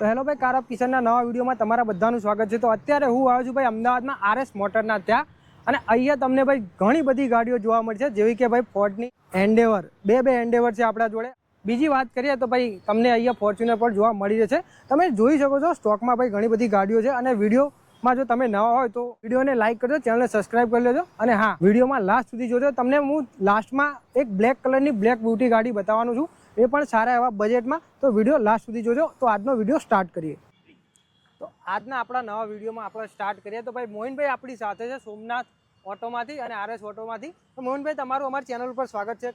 તો હેલો ભાઈ, car of કિશનના નવા વિડીયોમાં તમારા બધાનું સ્વાગત છે। તો અત્યારે હું આવ્યો છું ભાઈ અમદાવાદમાં આરએસ મોટરના ત્યાં, અને અહીંયા તમને ભાઈ ઘણી બધી ગાડીઓ જોવા મળશે, જેવી કે ભાઈ ફોર્ડની એન્ડેવર, બે એન્ડેવર છે આપણા જોડે। બીજી વાત કરીએ તો ભાઈ તમને અહીંયા ફોર્ચ્યુનર પણ જોવા મળી જશે। તમે જોઈ શકો છો સ્ટોકમાં ભાઈ ઘણી બધી ગાડીઓ છે, અને વિડીયોમાં જો તમે નવા હોય તો વિડીયોને લાઇક કરજો, ચેનલને સબસ્ક્રાઇબ કરી લેજો, અને હા, વિડીયોમાં લાસ્ટ સુધી જોજો। તમને હું લાસ્ટમાં એક બ્લેક કલરની બ્લેક બ્યુટી ગાડી બતાવવાનું છું, એ પણ સારા એવા બજેટમાં। તો વિડીયો લાસ્ટ સુધી જોજો। તો આજનો વિડીયો સ્ટાર્ટ કરીએ। તો આજના આપણા નવા વિડીયોમાં આપણે સ્ટાર્ટ કરીએ તો ભાઈ મોહિનભાઈ આપણી સાથે છે, સોમનાથ ઓટોમાંથી અને આરએસ ઓટોમાંથી। તો મોહિનભાઈ, તમારું અમારી ચેનલ ઉપર સ્વાગત છે।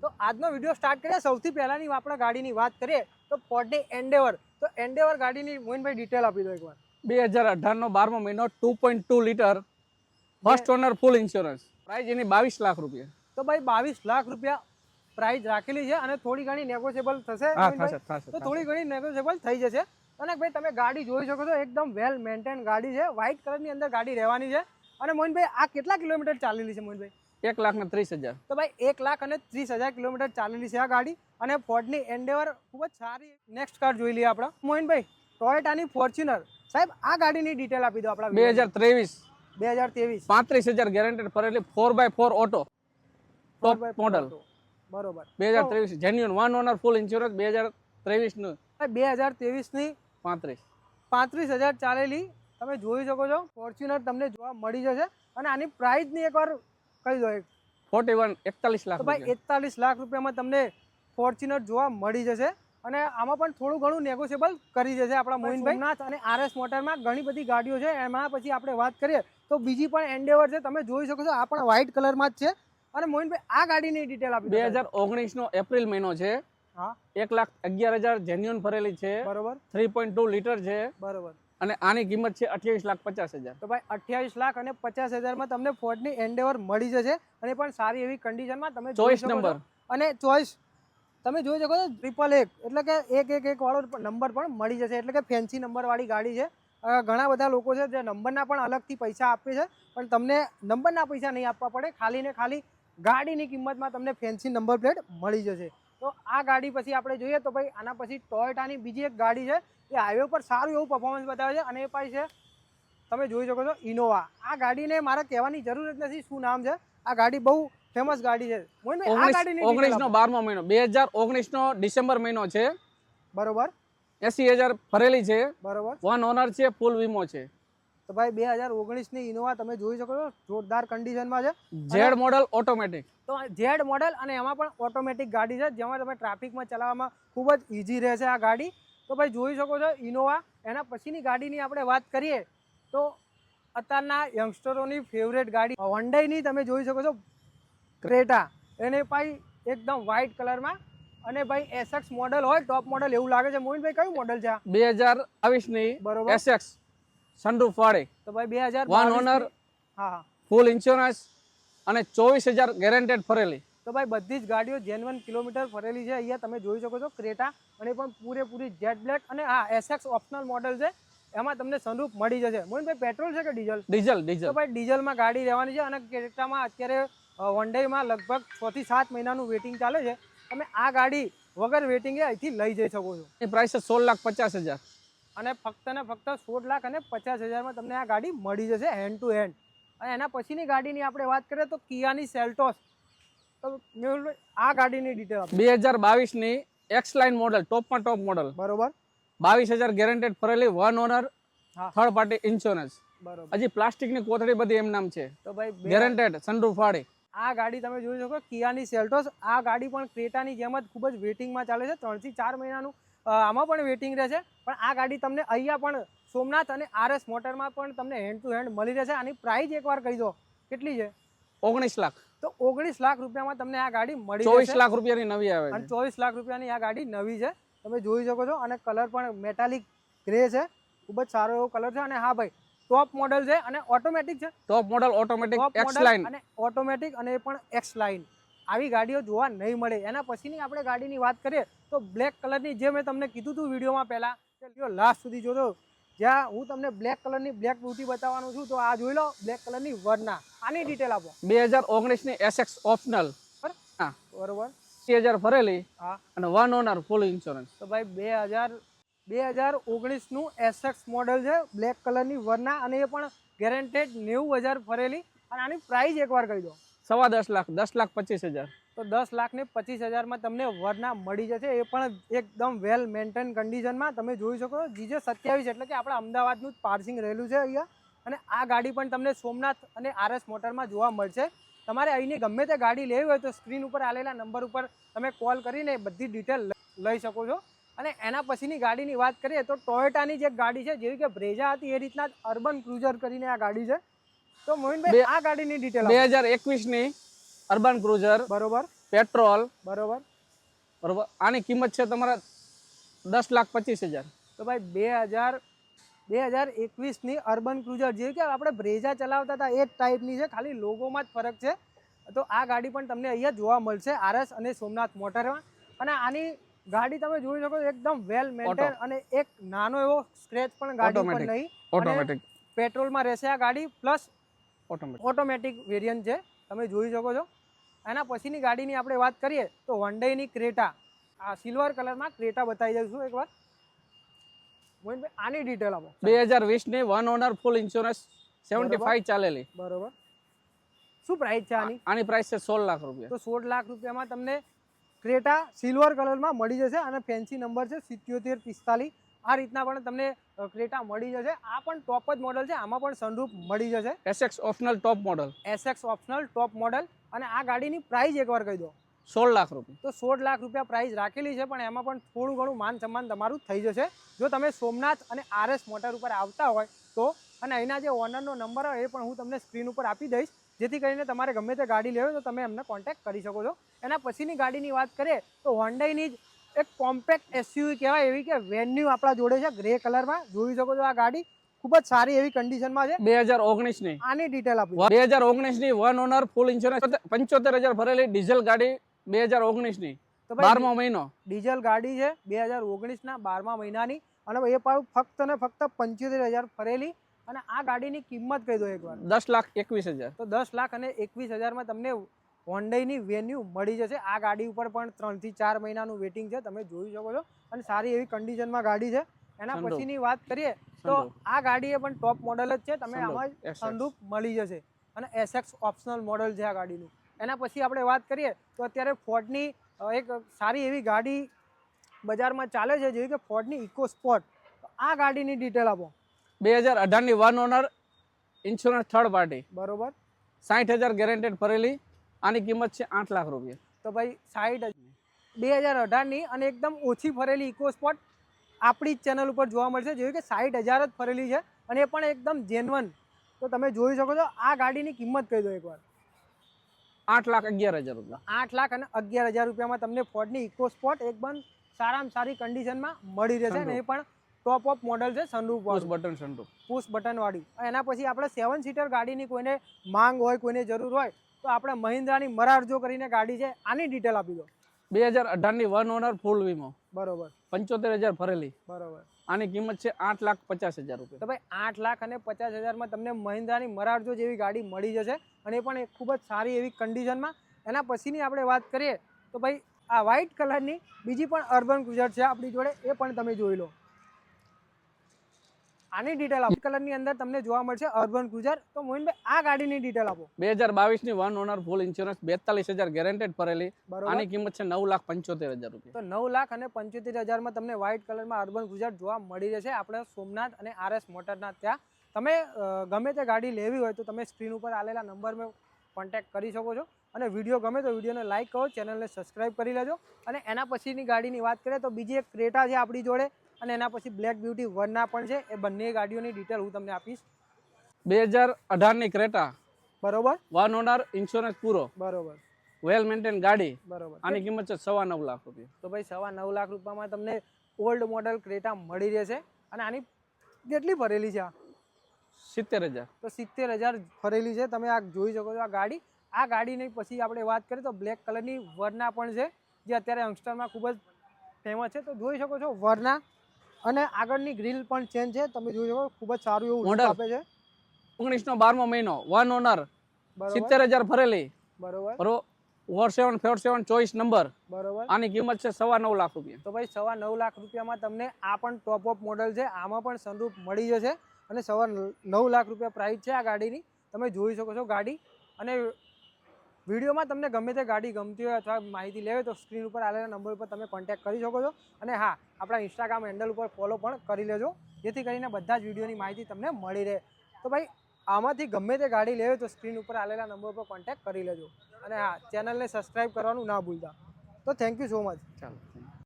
તો આજનો વિડીયો સ્ટાર્ટ કરીએ। સૌથી પહેલાંની આપણે ગાડીની વાત કરીએ તો ફોર્ડની એન્ડેવર। તો એન્ડેવર ગાડીની મોહિનભાઈ ડિટેલ આપી દો એકવાર। 2018 12મો મહિનો 2.2 લીટર first owner full insurance, price એની 22 લાખ રૂપિયા। તો ભાઈ 22 લાખ રૂપિયા પ્રાઇસ રાખેલી છે, અને થોડી ઘણી નેગોશિયેબલ થશે। તો થોડી ઘણી નેગોશિયેબલ થઈ જશે। અને ભાઈ તમે ગાડી જોઈ શકો છો, એકદમ વેલ મેન્ટેન ગાડી છે, વ્હાઇટ કલરની અંદર ગાડી રહેવાની છે। અને મોહિનભાઈ, આ કેટલા કિલોમીટર ચાલેલી છે મોહિનભાઈ? 1,30,000। તો ભાઈ 1,30,000 કિલોમીટર ચાલેલી છે આ ગાડી, અને ફોર્ડની એન્ડેવર ખૂબ જ સારી। નેક્સ્ટ કાર જોઈ લઈએ આપણા મોહિનભાઈ, ટોયોટાની ફોર્ચ્યુનર। સાહેબ, આ ગાડીની ડિટેલ આપી દો આપણા। 2023 35,000 ગેરંટેડ ફરેલી 4x4 ઓટો ટોપ મોડલ, બરોબર। 2023 genuine one owner full insurance, 2023 નું 2023 ની 35,000 ચાલેલી તમે જોઈ શકો છો ફોર્ચ્યુનર તમને જોવા મળી જશે। અને આની પ્રાઇસની એકવાર કહી દો। 41 લાખ। તો ભાઈ 41 લાખ રૂપિયામાં તમને ફોર્ચ્યુનર જોવા મળી જશે, અને આમાં પણ થોડું ઘણું નેગોશિયેબલ કરી જશે આપણા મોહિનભાઈ। સોમનાથ અને આરએસ મોટરમાં ઘણી બધી ગાડીઓ છે, એમાં પછી આપણે વાત કરીએ તો બીજી પણ એન્ડેવર છે, તમે જોઈ શકો છો, આ પણ વ્હાઇટ કલરમાં જ છે। અને મોહિનભાઈ, આ ગાડીની ડિટેલ આપી દો। 2019 નો એપ્રિલ મહિનો છે, હા, 1,11,000 જેન્યુઅન ફરેલી છે, બરોબર, 3.2 લીટર છે, બરોબર। અને આની કિંમત છે 28,50,000। તો ભાઈ 28,50,000 તમને ફોર્ડની એન્ડેવર મળી જશે, અને પણ સારી એવી કન્ડિશનમાં તમે ચોઈસ નંબર અને ચોઈસ તમે જોઈ શકો છો 111, એટલે કે 111 વાળો નંબર પણ મળી જશે, એટલે કે ફેન્સી નંબર વાળી ગાડી છે। ઘણા બધા લોકો છે જે નંબરના પણ અલગથી પૈસા આપે છે, પણ તમને નંબરના પૈસા નહીં આપવા પડે, ખાલી ને ખાલી ગાડીની કિંમતમાં તમને ફેન્સી નંબર પ્લેટ મળી જશે। તો આ ગાડી પછી આપણે જોઈએ તો ભાઈ આના પછી ટોયોટાની બીજી એક ગાડી છે, એ હાઈવે પર સારું એવું પરફોર્મન્સ બતાવે છે, અને એ પછી છે તમે જોઈ શકો છો ઇનોવા। આ ગાડીને મારે કહેવાની જરૂર જ નથી શું નામ છે, આ ગાડી બહુ ફેમસ ગાડી છે। 19 નો 12મો મહિનો, 2019 નો ડિસેમ્બર મહિનો છે, બરોબર, 80,000 ફરેલી છે, બરોબર, વન ઓનર છે, ફૂલ વીમો છે। તો ભાઈ 2019 ની ઇનોવા તમે જોઈ શકો છો, જોરદાર કન્ડિશનમાં છે, ઝેડ મોડલ ઓટોમેટિક। તો ઝેડ મોડલ, અને એમાં પણ ઓટોમેટિક ગાડી છે, જેમાં તમે ટ્રાફિકમાં ચલાવવામાં ખૂબ જ ઇઝી રહેશે આ ગાડી। તો ભાઈ જોઈ શકો છો ઇનોવા। એના પછીની ગાડીની આપણે વાત કરીએ તો અત્યારના યંગસ્ટરોની ફેવરેટ ગાડી હોન્ડાઈની તમે જોઈ શકો છો ક્રેટા, એને ભાઈ એકદમ વ્હાઇટ કલરમાં, અને ભાઈ એસએક્સ મોડલ હોય, ટોપ મોડલ એવું લાગે છે। મોહિનભાઈ, કયું મોડલ છે આ? 2022 ની બરોબર, એસએક્સ સનરૂફ વાળી। તો ભાઈ 2022 વન ઓનર, હા, ફૂલ ઇન્સ્યોરન્સ, અને 24,000 ગેરંટેડ ફરેલી। તો ભાઈ બધી જ ગાડીઓ જેન્યુઅન કિલોમીટર ફરેલી છે। અહીંયા તમે જોઈ શકો છો ક્રેટા, અને પણ પૂરેપૂરી જેટ બ્લેક, અને હા, એસએક્સ ઓપ્શનલ મોડલ છે, એમાં તમને સનરૂફ મળી જશે। મોહિનભાઈ, પેટ્રોલ છે કે ડીઝલ? ડીઝલ। તો ભાઈ ડીઝલમાં ગાડી રહેવાની છે, અને ક્રેટામાં અત્યારે હોન્ડાઈમાં લગભગ 6 થી 7 મહિનાનું વેટિંગ ચાલે છે। તમે આ ગાડી વગર વેટિંગે અહીંથી લઈ જઈ શકો છો। એની પ્રાઇસ છે 16,50,000, અને ફક્ત 16,50,000 તમને આ ગાડી મળી જશે હેન્ડ ટુ હેન્ડ। અને એના પછીની ગાડીની આપણે વાત કરીએ તો કિયાની સેલ્ટોસ। તો આ ગાડીની ડિટેલ 2022 ની એક્સ લાઇન મોડલ, ટોપમાં ટોપ મોડલ, બરોબર, 22,000 ગેરંટેડ ફરેલી, one owner, third party insurance, બરોબર। હજી પ્લાસ્ટિકની કોથળી બધી એમ નામ છે, તો ભાઈ ગેરંટેડ સનરૂફ વાળી આ ગાડી તમે જોઈ શકો કિયાની સેલ્ટોસ। આ ગાડી પણ ક્રેટાની જેમ જ ખૂબ જ વેટિંગમાં ચાલે છે, 3 થી 4 મહિનાનું આમાં પણ વેટિંગ રહેશે। પણ આ ગાડી તમને અહીંયા પણ સોમનાથ અને આરએસ મોટરમાં પણ તમને હેન્ડ ટુ હેન્ડ મળી રહેશે। આની પ્રાઇસ એકવાર કહી દો કેટલી છે? 19 લાખ। તો 19 લાખ રૂપિયામાં તમને આ ગાડી મળી જશે। 24 લાખ રૂપિયાની નવી આવે અને છે, 24 લાખ રૂપિયાની આ ગાડી નવી છે, તમે જોઈ શકો છો। અને કલર પણ મેટાલિક ગ્રે છે, ખૂબ જ સારો એવો કલર છે। અને હા ભાઈ, ટોપ મોડલ છે, અને ઓટોમેટિક છે, top model automatic x line, અને ઓટોમેટિક, અને એ પણ એક્સ લાઇન। આવી ગાડીઓ જોવા નહીં મળે। એના પછીની આપણે ગાડીની વાત કરીએ તો બ્લેક કલરની, જે મેં તમને કીધું હતું વિડીયોમાં પહેલાં, લાસ્ટ સુધી જોજો, જ્યાં હું તમને બ્લેક કલરની બ્લેક બ્યુટી બતાવવાનું છું। તો આ જોઈ લો બ્લેક કલરની વર્ના। આની ડિટેલ આપો। 2019 ની એસએક્સ ઓપ્શનલ, બરોબર, 30,000 ફરેલી, હા, અને વન ઓનર, ફૂલ ઇન્સ્યોરન્સ। તો ભાઈ 2019 2019નું એસએક્સ મોડલ છે, બ્લેક કલરની વરના, અને એ પણ ગેરંટેડ 90,000 ફરેલી. અને આની પ્રાઇસ એકવાર કહી દો. 10.5 લાખ, 10,25,000. તો 10,25,000માં તમને વરના મળી જશે. એ પણ એકદમ વેલ મેન્ટેન કન્ડિશનમાં. તમે જોઈ શકો જીજે 27 એટલે કે આપણા અમદાવાદનું જ પાર્સિંગ રહેલું છે અહીંયા. અને આ ગાડી પણ તમને સોમનાથ અને આરએસ મોટરમાં જોવા મળશે. તમારે અહીંની ગમે તે ગાડી લેવી હોય તો સ્ક્રીન ઉપર આલેલા નંબર ઉપર તમે કોલ કરીને બધી ડિટેલ લઈ શકો છો. અને એના પછીની ગાડીની વાત કરીએ તો ટોયોટાની જે ગાડી છે, જેવી કે બ્રેઝા હતી એ રીતના જ અર્બન ક્રુઝર કરીને આ ગાડી છે. તો મોહિનભાઈ આ ગાડીની ડિટેલ 2021ની અર્બન ક્રુઝર, બરોબર પેટ્રોલ, બરોબર. બરોબર. આની કિંમત છે તમારા 10,25,000. તો ભાઈ 2021ની અર્બન ક્રુઝર, જે કે આપણે બ્રેઝા ચલાવતા હતા એ જ ટાઈપની છે, ખાલી લોગોમાં જ ફરક છે. તો આ ગાડી પણ તમને અહીંયા જોવા મળશે આરએસ અને સોમનાથ મોટરમાં. અને આની ગાડી તમે જોઈ શકો એકદમ વેલ મેન્ટેન, અને એક નાનો એવો સ્ક્રેચ પણ ગાડી પર નહીં. ઓટોમેટિક પેટ્રોલમાં રહેશે આ ગાડી, પ્લસ ઓટોમેટિક વેરિયન્ટ છે, તમે જોઈ શકો છો. એના પછીની ગાડીની આપણે વાત કરીએ તો હોન્ડાઈની ક્રેટા, આ સિલ્વર કલરમાં ક્રેટા બતાવી દઈશું એકવાર. મોહિનભાઈ આની ડિટેલ આપો. 2020ની 1 ઓનર, ફૂલ ઇન્સ્યોરન્સ, 75 ચાલેલી. બરોબર. શું પ્રાઇસ છે આની? આની પ્રાઇસ છે 16 લાખ રૂપિયા. તો 16 લાખ રૂપિયામાં તમને ક્રેટા સિલ્વર કલરમાં મળી જશે. અને ફેન્સી નંબર છે 7745. આ રીતના પણ તમને ક્રેટા મળી જશે. આ પણ ટોપ જ મોડલ છે, આમાં પણ સનરૂફ મળી જશે. SX optional top model. SX optional top model. અને આ ગાડીની પ્રાઇસ એકવાર કહી દો. 16 લાખ રૂપિયા. તો 16 લાખ રૂપિયા પ્રાઇસ રાખેલી છે, પણ એમાં પણ થોડું ઘણું માન સન્માન તમારું થઈ જશે જો તમે સોમનાથ અને આરએસ મોટર ઉપર આવતા હોય તો. અને અહીંના જે ઓનરનો નંબર હોય એ પણ હું તમને સ્ક્રીન ઉપર આપી દઈશ, જેથી કરીને તમારે ગમે તે ગાડી લેવી હોય તો તમે એમને કોન્ટેક્ટ કરી શકો છો. એના પછીની ગાડીની વાત કરીએ તો હોન્ડાઈની જ એક કોમ્પેક્ટ એસયુવી કહેવાય એવી કે વેન્યુ આપણા જોડે છે, ગ્રે કલરમાં. જોઈ શકો છો આ ગાડી ખૂબ જ સારી એવી કન્ડિશનમાં છે. 2019ની આની ડિટેલ આપી. 2019ની 1 ઓનર, ફૂલ ઇન્સ્યોરન્સ, 75,000 ભરેલી ડીઝલ ગાડી, 2019ની, 12મો મહિનો. ડીઝલ ગાડી છે 2019ના 12મા મહિનાની, અને એ પણ ફક્ત ને ફક્ત 75,000 ફરેલી. અને આ ગાડીની કિંમત કહી દો એકવાર. 10,21,000. તો 10,21,000માં તમને હોન્ડાઈની વેન્યુ મળી જશે. આ ગાડી ઉપર પણ 3 થી 4 મહિનાનું વેટિંગ છે, તમે જોઈ શકો છો. અને સારી એવી કન્ડિશનમાં ગાડી છે. એના પછીની વાત કરીએ તો આ ગાડી એ પણ ટોપ મોડલ જ છે, તમે આમાં સનરૂફ મળી જશે. અને એસએક્સ ઓપ્શનલ મોડલ છે આ ગાડીનું. એના પછી આપણે વાત કરીએ તો અત્યારે ફોર્ડની એક સારી એવી ગાડી બજારમાં ચાલે છે, જેવી કે ફોર્ડની ઇકો સ્પોર્ટ. આ ગાડીની ડિટેલ આપો. 2018ની 1 ઓનર, ઇન્સ્યોરન્સ થર્ડ પાર્ટી, બરોબર. 60,000 ગેરંટેડ ભરેલી. આની કિંમત છે 8 લાખ રૂપિયા. તો ભાઈ 2018ની અને એકદમ ઓછી ફરેલી ઇકો સ્પોર્ટ આપણી જ ચેનલ ઉપર જોવા મળશે, જેવી કે 60,000 જ ફરેલી છે, અને એ પણ એકદમ જેન્યુઅન. તો તમે જોઈ શકો છો. આ ગાડીની કિંમત કહી દો એકવાર. 8,11,000 રૂપિયા. 8,11,000 રૂપિયામાં તમને ફોર્ડની ઇકો સ્પોર્ટ એકદમ સારામાં સારી કન્ડિશનમાં મળી રહેશે. અને એ પણ ટોપ ઓફ મોડલ છે, સનરૂફ વાળું, પુશ બટન વાળી. એના પછી આપણે 7 સીટર ગાડીની કોઈને માંગ હોય, કોઈને જરૂર હોય તો આપણે મહિન્દ્રાની મરારજો કરીને ગાડી છે, આની ડિટેલ આપી દો. 2018ની 1 ઓનર, ફૂલ વીમો, બરોબર. 75,000 ભરેલી. બરોબર. આની કિંમત છે 8,50,000 રૂપિયા. તો ભાઈ 8,50,000માં તમને મહિન્દ્રાની મરારજો જેવી ગાડી મળી જશે, અને એ પણ ખૂબ જ સારી એવી કન્ડિશનમાં. એના પછીની આપણે વાત કરીએ તો ભાઈ આ વ્હાઇટ કલરની બીજી પણ અર્બન ક્રુઝર છે આપણી જોડે, એ પણ તમે જોઈ લો. આની ડિટેલ આપો. કલરની અંદર તમને જોવા મળશે અર્બન ક્રુઝર. તો મોહિનભાઈ આ ગાડીની ડિટેલ આપો. 2022ની 1 ઓનર, ફૂલ ઇન્સ્યોરન્સ, 42,000 ગેરંટેડ ભરેલી. આની કિંમત છે 9,75,000 રૂપિયા. તો 9,75,000માં તમને વ્હાઇટ કલરમાં અર્બન ક્રુઝર જોવા મળી રહેશે આપણે સોમનાથ અને આરએસ મોટરના ત્યાં. તમે ગમે તે ગાડી લેવી હોય તો તમે સ્ક્રીન ઉપર આલેલા નંબરમાં કોન્ટેક્ટ કરી શકો છો. અને વિડીયો ગમે તો વિડીયોને લાઇક કરો, ચેનલને સબસ્ક્રાઈબ કરી લેજો. અને એના પછીની ગાડીની વાત કરીએ તો બીજી એક ક્રેટા છે આપણી જોડે, અને એના પછી બ્લેક બ્યુટી વરના પણ છે. એ બંને ગાડીઓની ડિટેલ હું તમને આપીશ. 2018ની ક્રેટા, બરોબર. 1 ઓનર, ઇન્સ્યોરન્સ પૂરો, બરોબર. વેલ મેન્ટેન ગાડી. બરોબર. આની કિંમત છે 9.25 લાખ રૂપિયા. તો ભાઈ 9.25 લાખ રૂપિયામાં તમને ઓલ્ડ મોડલ ક્રેટા મળી રહેશે. અને આની કેટલી ભરેલી છે? 70,000. તો 70,000 ફરેલી છે, તમે આ જોઈ શકો છો આ ગાડી. આ ગાડીની પછી આપણે વાત કરીએ તો બ્લેક કલરની વરના પણ છે, જે અત્યારે યંગસ્ટરમાં ખૂબ જ ફેમસ છે. તો જોઈ શકો છો વરના, અને આગળની ગ્રીલ પણ ચેન્જ છે, તમે જોઈ શકો ખૂબ જ સારું એવું લુક આપે છે. 19નો 12મો મહિનો, 1 ઓનર, 70,000 ભરેલી. બરોબર. 4747 ચોઈસ નંબર. બરોબર. આની કિંમત છે 9.25 લાખ રૂપિયા. તો ભાઈ 9.25 લાખ રૂપિયામાં તમને આ પણ ટોપ અપ મોડલ છે, આમાં પણ સનરૂફ મળી જશે અને 9.25 લાખ રૂપિયા પ્રાઇસ છે આ ગાડીની. તમે જોઈ શકો છો ગાડી. અને વિડીયોમાં તમને ગમે તે ગાડી ગમતી હોય અથવા માહિતી લેવી તો સ્ક્રીન ઉપર આવેલા નંબર ઉપર તમે કોન્ટેક્ટ કરી શકો છો. અને હા, આપણા ઇન્સ્ટાગ્રામ હેન્ડલ ઉપર ફોલો પણ કરી લેજો, જેથી કરીને બધા જ વિડીયોની માહિતી તમને મળી રહે. તો ભાઈ આમાંથી ગમે તે ગાડી લેવી તો સ્ક્રીન ઉપર આવેલા નંબર ઉપર કોન્ટેક્ટ કરી લેજો. અને હા, ચેનલને સબસ્ક્રાઈબ કરવાનું ના ભૂલતા. તો થેન્ક યુ સો મચ. ચાલો.